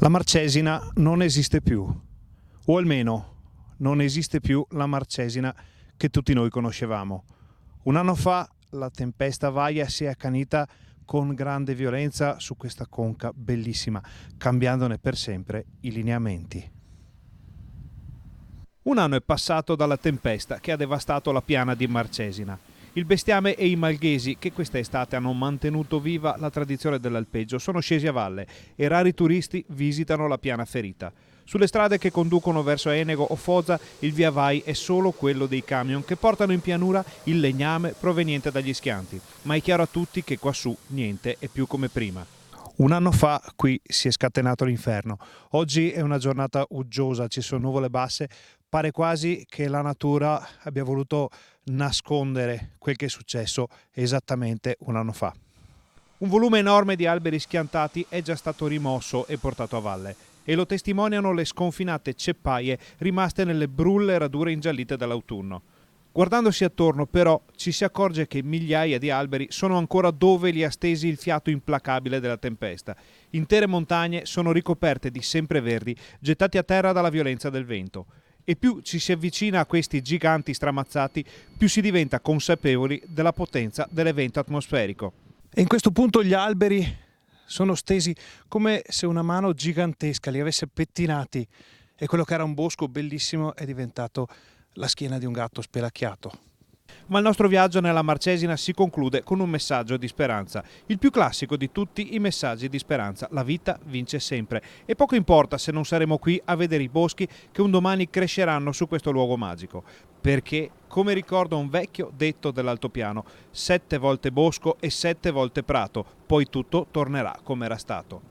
La Marcesina non esiste più, o almeno non esiste più la Marcesina che tutti noi conoscevamo. Un anno fa la tempesta Vaia si è accanita con grande violenza su questa conca bellissima, cambiandone per sempre i lineamenti. Un anno è passato dalla tempesta che ha devastato la piana di Marcesina. Il bestiame e i malghesi, che quest'estate hanno mantenuto viva la tradizione dell'alpeggio, sono scesi a valle e rari turisti visitano la piana ferita. Sulle strade che conducono verso Enego o Foza il via vai è solo quello dei camion che portano in pianura il legname proveniente dagli schianti, ma è chiaro a tutti che quassù niente è più come prima. Un anno fa qui si è scatenato l'inferno. Oggi è una giornata uggiosa, ci sono nuvole basse, pare quasi che la natura abbia voluto nascondere quel che è successo esattamente un anno fa. Un volume enorme di alberi schiantati è già stato rimosso e portato a valle e lo testimoniano le sconfinate ceppaie rimaste nelle brulle radure ingiallite dall'autunno. Guardandosi attorno però ci si accorge che migliaia di alberi sono ancora dove li ha stesi il fiato implacabile della tempesta. Intere montagne sono ricoperte di sempreverdi gettati a terra dalla violenza del vento. E più ci si avvicina a questi giganti stramazzati, più si diventa consapevoli della potenza dell'evento atmosferico. E in questo punto gli alberi sono stesi come se una mano gigantesca li avesse pettinati e quello che era un bosco bellissimo è diventato la schiena di un gatto spelacchiato. Ma il nostro viaggio nella Marcesina si conclude con un messaggio di speranza. Il più classico di tutti i messaggi di speranza. La vita vince sempre. E poco importa se non saremo qui a vedere i boschi che un domani cresceranno su questo luogo magico. Perché, come ricorda un vecchio detto dell'altopiano, 7 volte bosco e 7 volte prato, poi tutto tornerà come era stato.